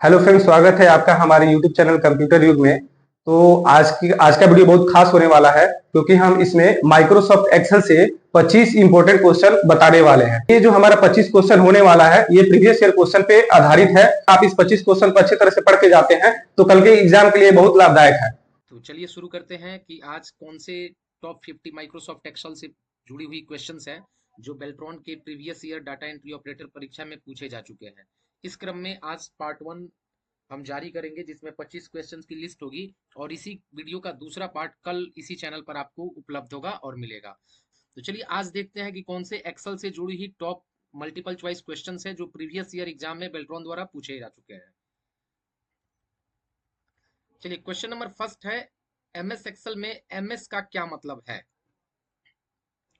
Hello friends, स्वागत है आपका हमारे यूट्यूब चैनल कंप्यूटर युग में। तो आज का वीडियो बहुत खास होने वाला है, क्योंकि हम इसमें माइक्रोसॉफ्ट एक्सेल से 25 इंपॉर्टेंट क्वेश्चन बताने वाले हैं। ये जो हमारा 25 क्वेश्चन होने वाला है, ये प्रीवियस ईयर क्वेश्चन पे आधारित है। आप इस 25 क्वेश्चन को अच्छी तरह से पढ़ के जाते हैं तो कल के एग्जाम के लिए बहुत लाभदायक है। तो चलिए शुरू करते हैं कि आज कौन से टॉप 50 माइक्रोसॉफ्ट एक्सेल से जुड़ी हुई क्वेश्चंस हैं जो बेल्ट्रॉन के previous year data entry operator परीक्षा में पूछे जा चुके हैं। इस क्रम में आज पार्ट 1 हम जारी करेंगे, जिसमें 25 क्वेश्चंस की लिस्ट होगी और इसी वीडियो का दूसरा पार्ट कल इसी चैनल पर आपको उपलब्ध होगा और मिलेगा। तो चलिए आज देखते हैं कि कौन से एक्सेल से जुड़ी हुई टॉप मल्टीपल चॉइस क्वेश्चंस हैं जो प्रीवियस ईयर एग्जाम में बेल्ट्रॉन द्वारा पूछे जा चुके हैं। चलिए क्वेश्चन नंबर फर्स्ट है, एमएस एक्सेल में एमएस का क्या मतलब है।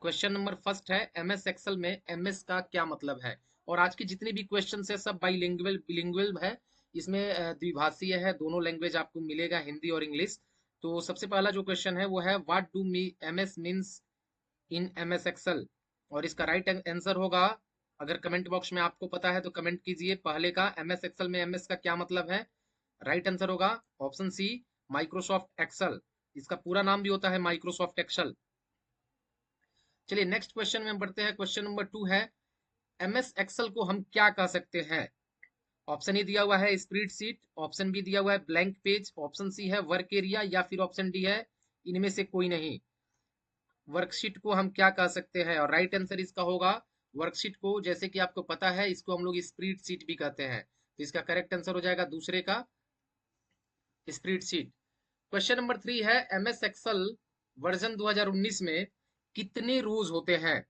क्वेश्चन नंबर फर्स्ट है, एमएस एक्सेल में एमएस का क्या मतलब है। और आज की जितनी भी क्वेश्चंस है सब बाइलिंगुअल बिलिंगुअल है। इसमें द्विभाषीय है, दोनों लैंग्वेज आपको मिलेगा, हिंदी और इंग्लिश। तो सबसे पहला जो क्वेश्चन है वो है, what do me MS means in MS Excel. और इसका राइट आंसर होगा, अगर कमेंट बॉक्स में आपको पता है तो कमेंट कीजिए, पहले का एमएस एक्सेल में एमएस का क्या मतलब है। राइट आंसर होगा ऑप्शन सी, माइक्रोसॉफ्ट एक्सेल। इसका पूरा नाम भी होता है माइक्रोसॉफ्ट एक्सेल। चलिए नेक्स्ट क्वेश्चन में बढ़ते हैं। क्वेश्चन नंबर 2 है, एमएस एक्सेल को हम क्या कह सकते हैं। ऑप्शन ए दिया हुआ है स्प्रेडशीट, ऑप्शन बी दिया हुआ है ब्लैंक पेज, ऑप्शन सी है वर्क एरिया, या फिर ऑप्शन डी है इनमें से कोई नहीं। वर्कशीट को हम क्या कह सकते हैं, और राइट आंसर इसका होगा वर्कशीट को, जैसे कि आपको पता है इसको हम लोग स्प्रेडशीट भी कहते हैं। तो इसका करेक्ट आंसर हो जाएगा दूसरे का, स्प्रेडशीट। क्वेश्चन नंबर 3 है, एमएस एक्सेल वर्जन 2019 में कितने रोज होते हैं।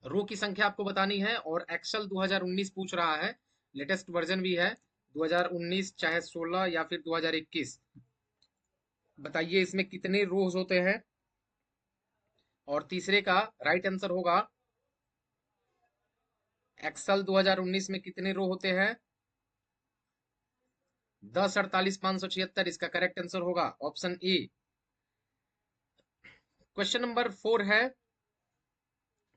रो की संख्या आपको बतानी है, और एक्सेल 2019 पूछ रहा है, लेटेस्ट वर्जन भी है 2019, चाहे 16 या फिर 2021। बताइए इसमें कितने रोज होते हैं। और तीसरे का राइट आंसर होगा, एक्सेल 2019 में कितने रो होते हैं, 10, 48, 576। इसका करेक्ट आंसर होगा ऑप्शन ए। क्वेश्चन नंबर 4 है,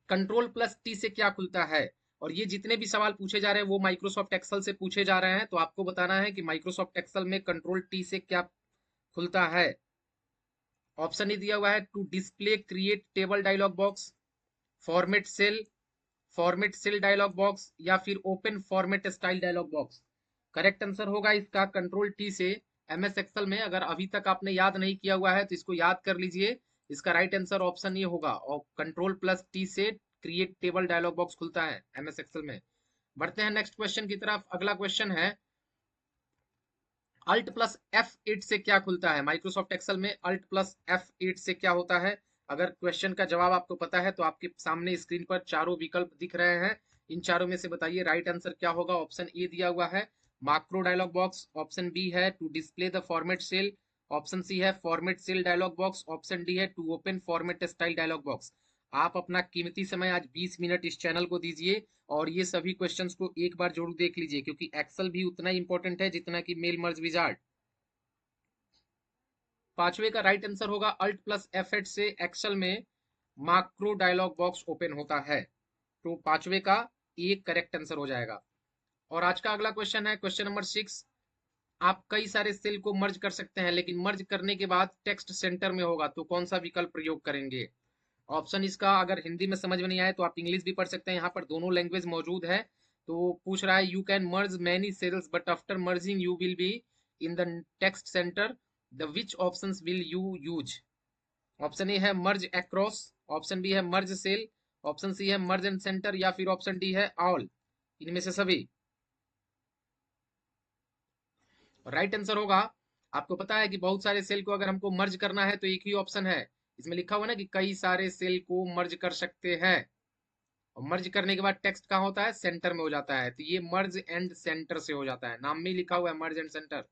कंट्रोल प्लस टी से क्या खुलता है। और ये जितने भी सवाल पूछे जा रहे हैं वो माइक्रोसॉफ्ट एक्सेल से पूछे जा रहे हैं, तो आपको बताना है कि माइक्रोसॉफ्ट एक्सेल में कंट्रोल टी से क्या खुलता है। ऑप्शन ए दिया हुआ है, to display create table dialog box, format cell dialog box, या फिर open format style dialog box. Correct answer होगा इसका कंट्रोल टी से। एमएस एक्सेल में अगर अभी तक आपने याद नहीं किया हुआ है तो इसको याद कर लीजिए। इसका राइट आंसर ऑप्शन ये होगा, और कंट्रोल प्लस टी से क्रिएट टेबल डायलॉग बॉक्स खुलता है एमएस एक्सेल में। बढ़ते हैं नेक्स्ट क्वेश्चन की तरफ। अगला क्वेश्चन है, अल्ट प्लस F8 से क्या खुलता है। माइक्रोसॉफ्ट एक्सेल में अल्ट प्लस F8 से क्या होता है। अगर क्वेश्चन का जवाब आपको पता है तो आपके सामने स्क्रीन पर चारों विकल्प दिख रहे हैं, इन चारों में से बताइए राइट आंसर क्या होगा। ऑप्शन ए दिया हुआ है macro dialog box, option B है to display the format cell, option C है format cell dialog box, option D है to open format style dialog box. आप अपना कीमती समय आज 20 मिनट इस चैनल को दीजिए और ये सभी क्वेश्चंस को एक बार जरूर देख लीजिए, क्योंकि एक्सेल भी उतना ही इंपॉर्टेंट है जितना कि मेल मर्ज विजार्ड। पांचवे का राइट आंसर होगा, अल्ट प्लस F8 से एक्सेल में माक्रो डायलॉग बॉक्स ओपन होता है। तो पांचवे का एक करेक्ट आंसर हो जाएगा। और आज का अगला क्वेश्चन है क्वेश्चन नंबर 6, आप कई सारे सेल को मर्ज कर सकते हैं, लेकिन मर्ज करने के बाद टेक्स्ट सेंटर में होगा, तो कौन सा विकल्प प्रयोग करेंगे। ऑप्शन इसका अगर हिंदी में समझ में नहीं आए तो आप इंग्लिश भी पढ़ सकते हैं, यहाँ पर दोनों लैंग्वेज मौजूद है। तो पूछ रहा है, you can merge many cells but after merging you will be in the text centre, the which options will you use. Option A है मर्ज अक्रॉस, ऑप्शन बी है मर्ज सेल, ऑप्शन सी है मर्ज एंड सेंटर, या फिर option D है all, इनमें से सभी। Right answer होगा, आपको पता है कि बहुत सारे सेल को अगर हमको मर्ज करना है तो एक ही ऑप्शन है, इसमें लिखा हुआ है ना कि कई सारे सेल को मर्ज कर सकते हैं। और मर्ज करने के बाद टेक्स्ट कहाँ होता है, सेंटर में हो जाता है, तो ये मर्ज एंड सेंटर से हो जाता है, नाम में लिखा हुआ है मर्ज एंड सेंटर।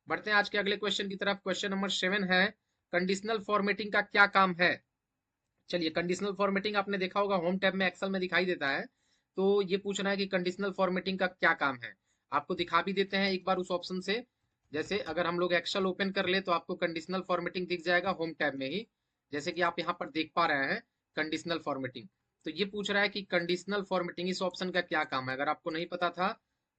बढ़ते हैं आज के अगले क्वेश्चन की तरफ। क्वेश्चन नंबर 7 है, कंडीशनल फॉर्मेटिंग का क्या काम है। चलिए कंडीशनल फॉर्मेटिंग आपने देखा होगा, होम टैब में एक्सेल में दिखाई देता है। तो ये पूछना है कि कंडीशनल फॉर्मेटिंग का क्या काम है। आपको दिखा भी देते हैं एक बार उस ऑप्शन से। जैसे अगर हम लोग एक्सेल ओपन कर ले तो आपको कंडीशनल फॉर्मेटिंग दिख जाएगा होम टैब में ही, जैसे कि आप यहाँ पर देख पा रहे हैं कंडीशनल फॉर्मेटिंग। तो ये पूछ रहा है कि कंडीशनल फॉर्मेटिंग इस ऑप्शन का क्या काम है। अगर आपको नहीं पता था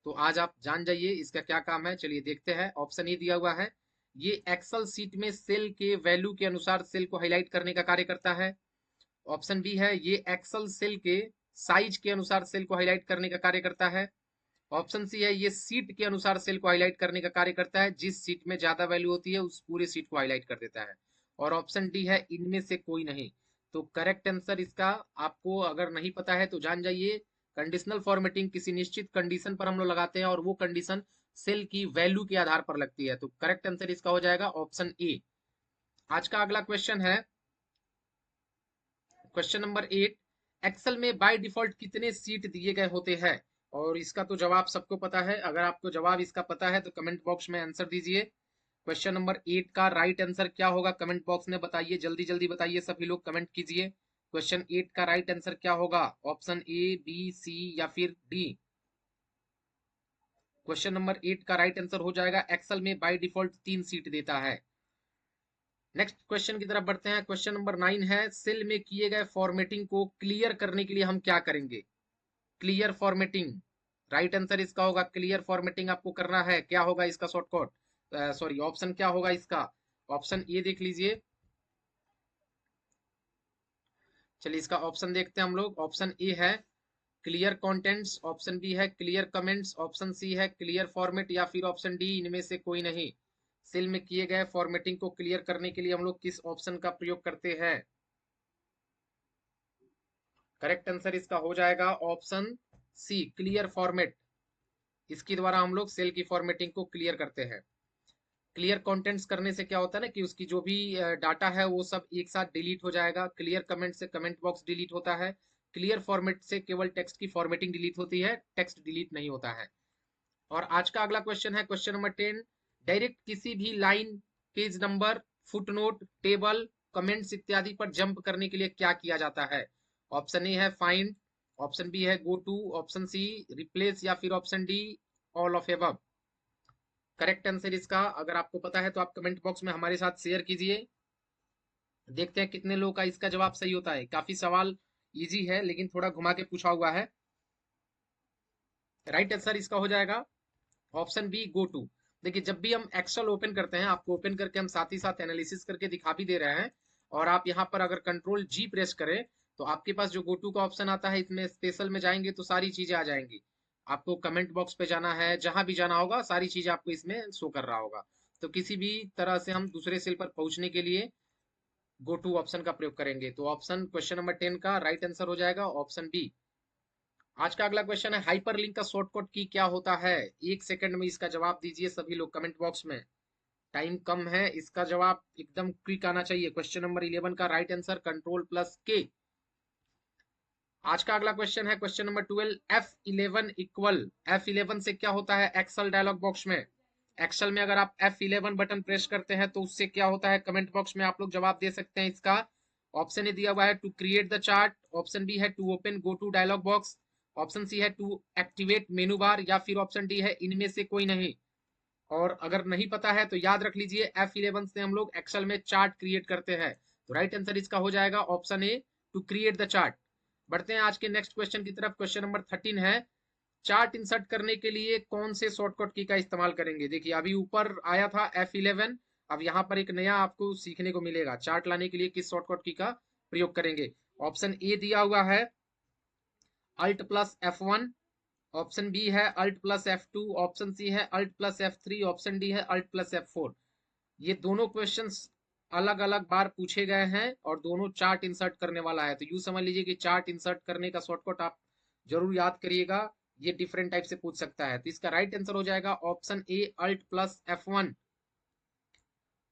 तो आज आप जान जाइए इसका क्या काम है। चलिए देखते हैं। ऑप्शन ए दिया हुआ है, ये एक्सेल सीट में सेल के वैल्यू के अनुसार सेल को हाईलाइट करने का कार्य करता है। ऑप्शन बी है, ये एक्सेल सेल के साइज के अनुसार सेल को हाईलाइट करने का कार्य करता है। ऑप्शन सी है, ये सीट के अनुसार सेल को हाईलाइट करने का कार्य करता है, जिस सीट में ज्यादा वैल्यू होती है उस पूरे सीट को हाईलाइट कर देता है। और ऑप्शन डी है, इनमें से कोई नहीं। तो करेक्ट आंसर इसका आपको अगर नहीं पता है तो जान जाइए, कंडीशनल फॉर्मेटिंग किसी निश्चित कंडीशन पर हम लोग लगाते हैं और वो कंडीशन सेल की वैल्यू के आधार पर लगती है। तो करेक्ट आंसर इसका हो जाएगा ऑप्शन ए। आज का अगला क्वेश्चन है क्वेश्चन नंबर 8। एक्सेल में बाय डिफॉल्ट कितने सीट दिए गए होते हैं? और इसका तो जवाब सबको पता है। अगर आपको जवाब इसका पता है तो कमेंट बॉक्स में आंसर दीजिए। क्वेश्चन नंबर 8 का राइट आंसर क्या होगा कमेंट बॉक्स में बताइए, जल्दी जल्दी बताइए, सभी लोग कमेंट कीजिए। क्वेश्चन 8 का राइट आंसर क्या होगा? ऑप्शन ए, बी, सी या फिर डी? क्वेश्चन नंबर 8 का राइट आंसर हो जाएगा, एक्सेल में बाय डिफॉल्ट 3 सीट देता है। नेक्स्ट क्वेश्चन की तरफ बढ़ते हैं। क्वेश्चन नंबर 9 है, सेल में किए गए फॉर्मेटिंग को क्लियर करने के लिए हम क्या करेंगे? क्लियर फॉर्मेटिंग, राइट आंसर इसका होगा क्लियर फॉर्मेटिंग आपको करना है। क्या होगा इसका शॉर्टकट, सॉरी ऑप्शन क्या होगा इसका? ऑप्शन ए देख लीजिए। चलिए इसका ऑप्शन देखते हैं हम लोग। ऑप्शन ए है क्लियर कंटेंट्स, ऑप्शन बी है क्लियर कमेंट्स, ऑप्शन सी है क्लियर फॉर्मेट या फिर ऑप्शन डी इनमें से कोई नहीं। सेल में किए गए फॉर्मेटिंग को क्लियर करने के लिए हम लोग किस ऑप्शन का प्रयोग करते हैं? करेक्ट आंसर इसका हो जाएगा ऑप्शन सी, क्लियर फॉर्मेट। इसके द्वारा हम लोग सेल की फॉर्मेटिंग को क्लियर करते हैं। क्लियर कंटेंट्स करने से क्या होता है ना कि उसकी जो भी डाटा है वो सब एक साथ डिलीट हो जाएगा। क्लियर कमेंट से कमेंट बॉक्स डिलीट होता है। क्लियर फॉर्मेट से केवल टेक्स्ट की फॉर्मेटिंग डिलीट होती है, टेक्स्ट डिलीट नहीं होता है। और आज का अगला क्वेश्चन है क्वेश्चन नंबर 10। डायरेक्ट किसी भी line, page number, footnote, table, comments इत्यादि पर जंप करने के लिए क्या किया जाता है? ऑप्शन ए है फाइंड, ऑप्शन बी है go to, option C replace या फिर option D all of above. Correct answer इसका अगर आपको पता है तो आप कमेंट बॉक्स में हमारे साथ शेयर कीजिए। देखते हैं कितने लोगों का इसका जवाब सही होता है। काफी सवाल इजी है लेकिन थोड़ा घुमा के पूछा हुआ है। राइट आंसर इसका हो जाएगा ऑप्शन बी, गो टू। देखिए जब भी हम एक्सेल ओपन करते हैं, आपको ओपन करके हम साथ ही साथ एनालिसिस करके दिखा भी दे रहे हैं, और आप यहाँ पर अगर कंट्रोल जी प्रेस करें तो आपके पास जो गो टू का ऑप्शन आता है, इसमें स्पेशल में जाएंगे तो सारी चीजें आ जाएंगी। आपको कमेंट बॉक्स पे जाना है, जहां भी जाना होगा सारी चीजें आपको इसमें शो कर रहा होगा। तो किसी भी तरह से हम दूसरे सेल पर पहुंचने के लिए गो टू ऑप्शन का प्रयोग करेंगे। तो ऑप्शन क्वेश्चन नंबर 10 का राइट आंसर हो जाएगा ऑप्शन बी। आज का अगला क्वेश्चन है, हाइपरलिंक का शॉर्टकट की क्या होता है? 1 सेकंड में इसका जवाब दीजिए सभी लोग कमेंट बॉक्स में। टाइम कम है, इसका जवाब एकदम क्विक आना चाहिए। क्वेश्चन नंबर 11 का राइट आंसर कंट्रोल प्लस के। आज का अगला क्वेश्चन है question number 12। F11 equal, F11 से क्या होता है एक्सेल डायलॉग बॉक्स में? एक्सेल में अगर आप F11 बटन प्रेस करते हैं तो उससे क्या होता है कमेंट बॉक्स में आप लोग जवाब दे सकते हैं इसका। ऑप्शन ए दिया हुआ है to create the chart, option B है to open go to dialog box, option C है टू एक्टिवेट मेनू बार या फिर ऑप्शन डी है इनमें से कोई नहीं। और अगर नहीं पता है तो याद रख लीजिए, F11 से हम लोग एक्सेल में चार्ट क्रिएट करते हैं। तो राइट आंसर इसका हो जाएगा option A, to create the chart. बढ़ते हैं आज के नेक्स्ट क्वेश्चन की तरफ। क्वेश्चन नंबर 13 है, चार्ट इंसर्ट करने के लिए कौन से शॉर्टकट की का इस्तेमाल करेंगे? देखिए अभी ऊपर आया था F11, अब यहाँ पर एक नया आपको सीखने को मिलेगा। चार्ट लाने के लिए किस शॉर्टकट की का प्रयोग करेंगे? ऑप्शन ए दिया हुआ है alt plus F1, option B है alt plus F2, option C है alt plus F3, option D है अल्ट प्लस F4। ये दोनों क्वेश्चंस अलग अलग बार पूछे गए हैं और दोनों चार्ट इंसर्ट करने वाला है। तो यूं समझ लीजिए कि चार्ट इंसर्ट करने का शॉर्टकट आप जरूर याद करिएगा, ये डिफरेंट टाइप से पूछ सकता है। तो इसका राइट आंसर हो जाएगा option A, alt plus F1।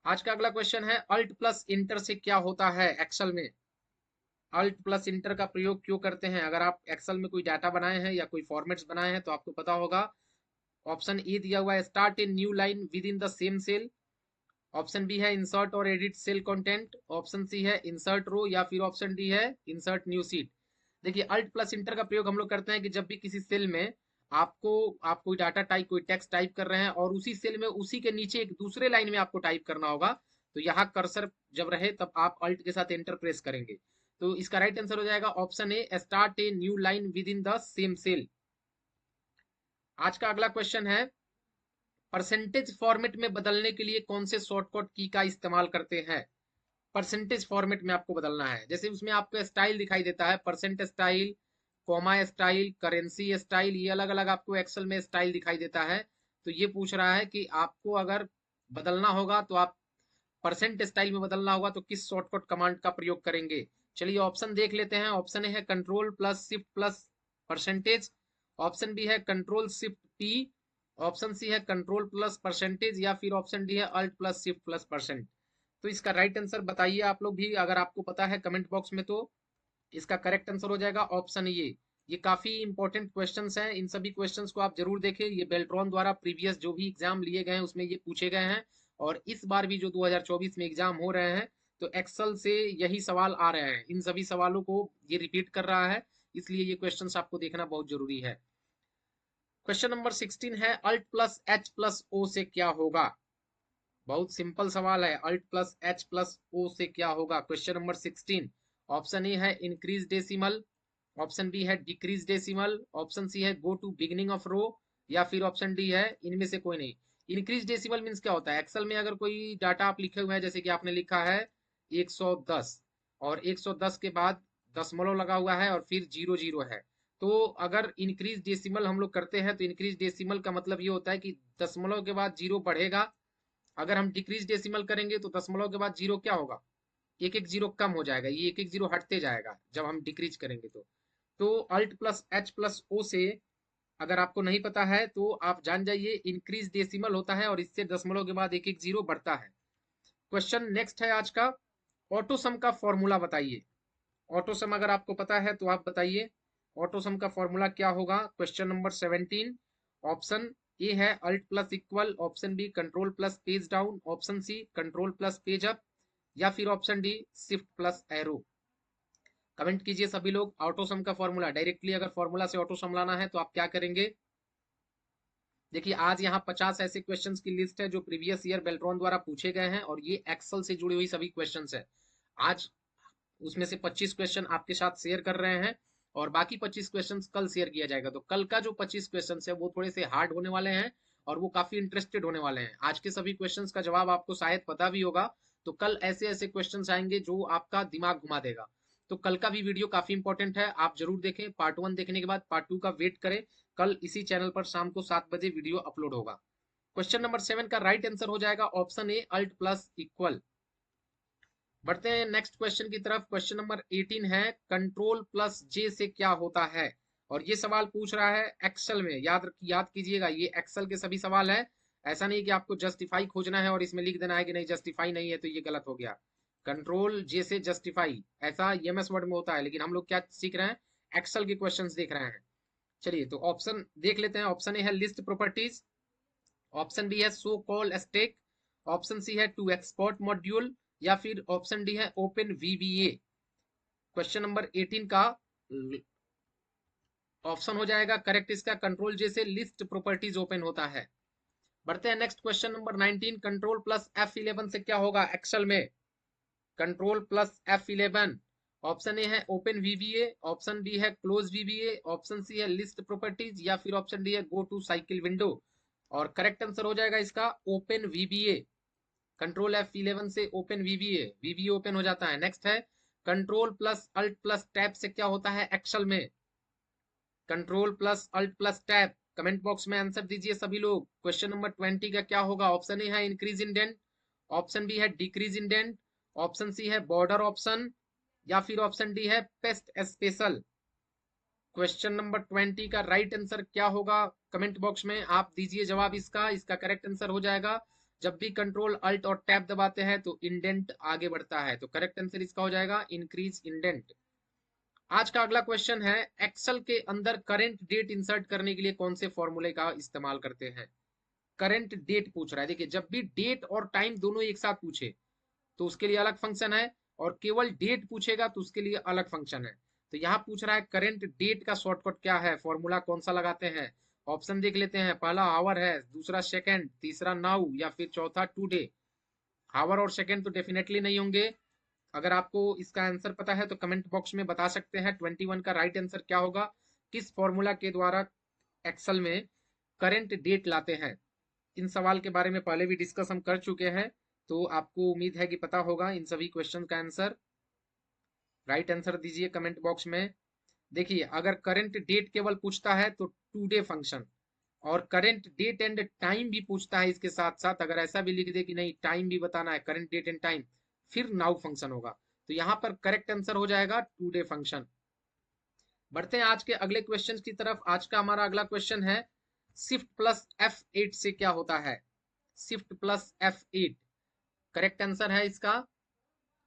आज का अगला क्वेश्चन है, अल्ट प्लस इंटर से क्या होता है एक्सेल में? अल्ट प्लस इंटर का प्रयोग क्यों करते हैं? अगर आप एक्सेल में कोई डाटा बनाए हैं या कोई फॉर्मेट्स बनाए हैं तो आपको पता होगा। ऑप्शन ए दिया हुआ है start a new line within the same cell, option B है इंसर्ट और edit cell content, option C है इंसर्ट रो या फिर ऑप्शन डी है इंसर्ट न्यू सीट। देखिए अल्ट प्लस इंटर का प्रयोग हम लोग करते हैं कि जब भी किसी सेल में आपको, आप कोई डाटा टाइप, कोई टेक्स्ट टाइप कर रहे हैं और उसी सेल में उसी के नीचे एक दूसरे लाइन में आपको टाइप करना होगा, तो यहाँ कर्सर जब रहे तब आप अल्ट के साथ एंटर प्रेस करेंगे। तो इसका राइट आंसर हो जाएगा option A, start a new line within the same cell. आज का अगला क्वेश्चन है, परसेंटेज फॉर्मेट में बदलने के लिए कौन से शॉर्टकट की का इस्तेमाल करते हैं? परसेंटेज फॉर्मेट में आपको बदलना है, जैसे उसमें आपको स्टाइल दिखाई देता है, percent style, comma style, currency style, ये अलग अलग आपको एक्सेल में स्टाइल दिखाई देता है। तो ये पूछ रहा है कि आपको अगर बदलना होगा तो आप परसेंट स्टाइल में बदलना होगा तो किस शॉर्टकट कमांड का प्रयोग करेंगे? चलिए ऑप्शन देख लेते हैं। ऑप्शन ए है control plus shift plus percentage, option B है control shift P, option C है कंट्रोल प्लस परसेंटेज, या फिर ऑप्शन डी है alt plus shift plus percent. तो इसका राइट आंसर बताइए आप लोग भी, अगर आपको पता है कमेंट बॉक्स में। तो इसका करेक्ट आंसर हो जाएगा ऑप्शन ये काफी इंपॉर्टेंट क्वेश्चंस हैं, इन सभी क्वेश्चंस को आप जरूर देखें। ये बेल्ट्रॉन द्वारा प्रीवियस जो भी एग्जाम लिए गए हैं उसमें ये पूछे गए हैं, और इस बार भी जो 2024 में एग्जाम हो रहे हैं तो एक्सेल से यही सवाल आ रहे हैं, इन सभी सवालों को ये रिपीट कर रहा है, इसलिए ये क्वेश्चंस आपको देखना बहुत जरूरी है। क्वेश्चन नंबर 16 है, alt plus H plus O से क्या होगा? बहुत सिंपल सवाल है, alt plus H plus O से क्या होगा? क्वेश्चन नंबर 16, ऑप्शन ए है इंक्रीज डेसिमल, ऑप्शन बी है डिक्रीज डेसिमल, ऑप्शन सी है go to beginning of row, या फिर ऑप्शन डी है इनमें से कोई नहीं। इंक्रीज डेसिमल मीन्स क्या होता है? एक्सेल में अगर कोई डाटा आप लिखे हुए हैं, जैसे कि आपने लिखा है 110 और 110 के बाद दशमलव लगा हुआ है और फिर 00 है, तो अगर इंक्रीज डेसिमल हम लोग करते हैं तो इंक्रीज डेसिमल का मतलब ये होता है कि दशमलव के बाद जीरो बढ़ेगा। अगर हम डिक्रीज डेसिमल करेंगे तो दशमलव के बाद जीरो क्या होगा? एक एक जीरो कम हो जाएगा, ये एक एक जीरो हटते जाएगा जब हम डिक्रीज करेंगे तो alt plus H plus O से अगर आपको नहीं पता है तो आप जान जाइए, इंक्रीज डेसिमल होता है और इससे दशमलव के बाद एक एक जीरो बढ़ता है। क्वेश्चन नेक्स्ट है आज का, ऑटोसम का फॉर्मूला बताइए। ऑटोसम अगर आपको पता है तो आप बताइए, ऑटोसम का फॉर्मूला क्या होगा? क्वेश्चन नंबर 17, ऑप्शन ए है alt plus equal, option B control plus page down, option C control plus page up, या फिर option D shift plus arrow. Comment कीजिए सभी लोग। ऑटोसम का फॉर्मूला, डायरेक्टली अगर फॉर्मूला से ऑटोसम लाना है तो आप क्या करेंगे? देखिए आज यहाँ 50 ऐसे क्वेश्चंस की लिस्ट है जो प्रीवियस ईयर बेल्ट्रॉन द्वारा पूछे गए हैं, और ये एक्सेल से जुड़ी हुई सभी क्वेश्चंस है। आज उसमें से 25 क्वेश्चन आपके साथ शेयर कर रहे हैं, और बाकी 25 क्वेश्चंस कल शेयर किया जाएगा। तो कल का जो 25 क्वेश्चंस है वो थोड़े से हार्ड होने वाले हैं और वो काफी इंटरेस्टेड होने वाले हैं। आज के सभी क्वेश्चंस का जवाब आपको शायद पता भी होगा, तो कल ऐसे ऐसे क्वेश्चंस आएंगे जो आपका दिमाग घुमा देगा। तो कल का भी वीडियो काफी इंपॉर्टेंट है, आप जरूर देखें। पार्ट 1 देखने के बाद पार्ट 2 का वेट करें, कल इसी चैनल पर शाम को 7 बजे वीडियो अपलोड होगा। क्वेश्चन नंबर 7 का राइट आंसर हो जाएगा option A alt plus equal. बढ़ते हैं नेक्स्ट क्वेश्चन की तरफ। क्वेश्चन नंबर 18 है, कंट्रोल प्लस जे से क्या होता है? और ये सवाल पूछ रहा है एक्सेल में, याद कीजिएगा ये एक्सेल के सभी सवाल है। ऐसा नहीं कि आपको जस्टिफाई खोजना है और इसमें लिख देना है कि नहीं जस्टिफाई नहीं है तो ये गलत हो गया। कंट्रोल जे से जस्टिफाई ऐसा एमएस वर्ड में होता है, लेकिन हम लोग क्या सीख रहे हैं? एक्सेल के क्वेश्चंस देख रहे हैं। चलिए तो ऑप्शन देख लेते हैं। ऑप्शन ए है लिस्ट प्रॉपर्टीज, ऑप्शन बी है show call stack, option C है टू एक्सपोर्ट मॉड्यूल, या फिर ऑप्शन डी है ओपन वीबीए। क्वेश्चन नंबर 18 का ऑप्शन हो जाएगा करेक्ट इसका कंट्रोल जे से लिस्ट प्रॉपर्टीज ओपन होता है। बढ़ते हैं next question number 19, control plus F11 से क्या होगा एक्सेल में? Control plus F11, option A है ओपन वीबीए, ऑप्शन बी है क्लोज वीबीए, ऑप्शन सी है लिस्ट प्रॉपर्टीज, या फिर ऑप्शन डी है गो टू साइकिल विंडो। और करेक्ट आंसर हो जाएगा इसका ओपन वीबीए। कंट्रोल F11 से ओपन वीबीए, वीबीए ओपन हो जाता है। नेक्स्ट है control plus alt plus tab से क्या होता है एक्सेल में? Control plus alt plus tab, comment box में आंसर दीजिए सभी लोग। क्वेश्चन नंबर 20 का क्या होगा? ऑप्शन ए है इंक्रीज इंडेंट, ऑप्शन बी है डिक्रीज इंडेंट, ऑप्शन सी है बॉर्डर ऑप्शन, या फिर ऑप्शन डी है पेस्ट स्पेशल। क्वेश्चन नंबर 20 का राइट आंसर क्या होगा? कमेंट बॉक्स में आप दीजिए जवाब इसका। इसका करेक्ट आंसर हो जाएगा, जब भी कंट्रोल अल्ट और टैब दबाते हैं तो इंडेंट आगे बढ़ता है, तो करेक्ट आंसर इसका हो जाएगा इंक्रीज इंडेंट। आज का अगला क्वेश्चन है, एक्सेल के अंदर करंट डेट इंसर्ट करने के लिए कौन से फॉर्मूले का इस्तेमाल करते हैं? करंट डेट पूछ रहा है। देखिए जब भी डेट और टाइम दोनों एक साथ पूछे तो उसके लिए अलग फंक्शन है, और केवल डेट पूछेगा तो उसके लिए अलग फंक्शन है। तो यहाँ पूछ रहा है करंट डेट का शॉर्टकट क्या है, फॉर्मूला कौन सा लगाते हैं? ऑप्शन देख लेते हैं। पहला आवर है, दूसरा सेकंड, तीसरा नाउ, या फिर चौथा टुडे। आवर और सेकंड तो डेफिनेटली नहीं होंगे। अगर आपको इसका आंसर पता है तो कमेंट बॉक्स में बता सकते हैं 21 का राइट आंसर क्या होगा। किस फॉर्मूला के द्वारा एक्सेल में करंट डेट लाते हैं? इन सवाल के बारे में पहले भी डिस्कस हम कर चुके हैं, तो आपको उम्मीद है कि पता होगा इन सभी क्वेश्चन का आंसर। राइट आंसर दीजिए कमेंट बॉक्स में। देखिए, अगर करंट डेट केवल पूछता है तो टू डे फंक्शन, और करंट डेट एंड टाइम भी पूछता है इसके साथ साथ, अगर ऐसा भी लिख दे कि नहीं टाइम भी बताना है, करंट डेट एंड टाइम, फिर नाउ फंक्शन होगा। तो यहाँ पर करेक्ट आंसर हो जाएगा टू डे फंक्शन। बढ़ते हैं आज के अगले क्वेश्चन की तरफ। आज का हमारा अगला क्वेश्चन है शिफ्ट प्लस F8 से क्या होता है? Shift plus F8 correct answer है इसका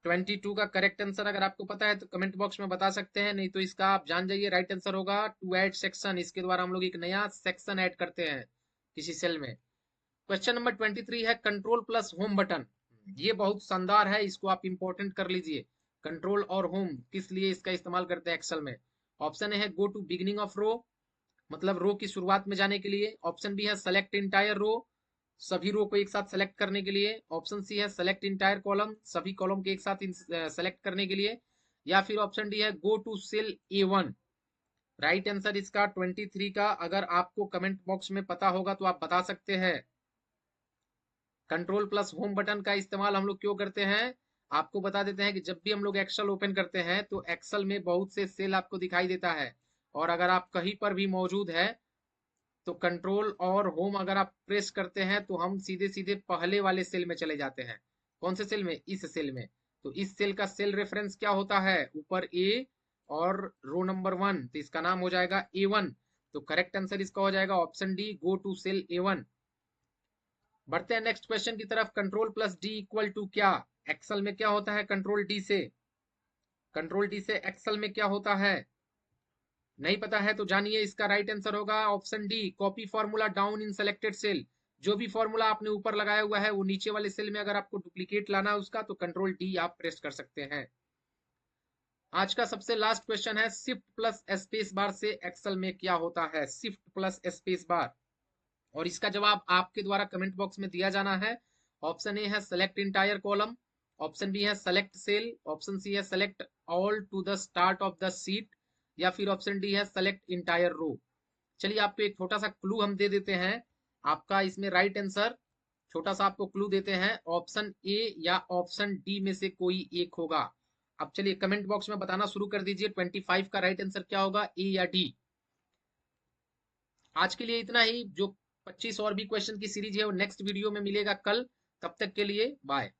22 का करेक्ट आंसर। अगर आपको पता है तो कमेंट बॉक्स में बता सकते हैं, नहीं तो इसका आप जान जाइए। राइट आंसर होगा टू ऐड सेक्शन, इसके द्वारा हम लोग एक नया सेक्शन ऐड करते हैं किसी सेल में। क्वेश्चन नंबर 23 है कंट्रोल प्लस होम बटन। ये बहुत शानदार है, इसको आप इंपॉर्टेंट कर लीजिए। कंट्रोल और होम किस लिए इसका इस्तेमाल करते हैं एक्सेल में? ऑप्शन ए है गो टू बिगिनिंग ऑफ रो, मतलब रो की शुरुआत में जाने के लिए। ऑप्शन बी है सेलेक्ट इंटायर रो, सभी रो को एक साथ सेलेक्ट करने के लिए। ऑप्शन सी है सेलेक्ट इंटायर कॉलम, सभी कॉलम के एक साथ सेलेक्ट करने के लिए। या फिर ऑप्शन डी है go to cell A1। Right answer इसका 23 का, अगर आपको कमेंट बॉक्स में पता होगा तो आप बता सकते हैं। कंट्रोल प्लस होम बटन का इस्तेमाल हम लोग क्यों करते हैं, आपको बता देते हैं कि जब भी हम लोग एक्सेल ओपन करते हैं तो एक्सेल में बहुत से सेल आपको दिखाई देता है, और अगर आप कहीं पर भी मौजूद है तो कंट्रोल और होम अगर आप प्रेस करते हैं तो हम सीधे सीधे पहले वाले सेल में चले जाते हैं। कौन से सेल में? इस सेल में। तो इस सेल का सेल रेफरेंस क्या होता है? ऊपर ए और रो नंबर 1, तो इसका नाम हो जाएगा A1। तो करेक्ट आंसर इसका हो जाएगा option D, go to cell A1। बढ़ते हैं नेक्स्ट क्वेश्चन की तरफ। Control plus D equal to क्या? एक्सेल में क्या होता है कंट्रोल डी से? कंट्रोल डी से एक्सेल में क्या होता है? नहीं पता है तो जानिए, इसका राइट आंसर होगा option D, copy formula down in selected cell. जो भी फॉर्मूला आपने ऊपर लगाया हुआ है वो नीचे वाले सेल में अगर आपको डुप्लीकेट लाना है उसका, तो कंट्रोल डी आप प्रेस कर सकते हैं। आज का सबसे लास्ट क्वेश्चन है शिफ्ट प्लस स्पेस बार से एक्सेल में क्या होता है? शिफ्ट प्लस स्पेस बार, और इसका जवाब आपके द्वारा कमेंट बॉक्स में दिया जाना है। ऑप्शन ए है select entire column, option B है सेलेक्ट सेल, ऑप्शन सी है select all to the start of the sheet, या फिर ऑप्शन डी है सेलेक्ट इंटायर रो। चलिए आपको एक छोटा सा क्लू हम दे देते हैं, आपका इसमें राइट आंसर छोटा सा आपको क्लू देते हैं, ऑप्शन ए या ऑप्शन डी में से कोई एक होगा। अब चलिए कमेंट बॉक्स में बताना शुरू कर दीजिए 25 का राइट आंसर क्या होगा, ए या डी। आज के लिए इतना ही। जो 25 और भी क्वेश्चन की सीरीज है वो नेक्स्ट वीडियो में मिलेगा कल। तब तक के लिए बाय।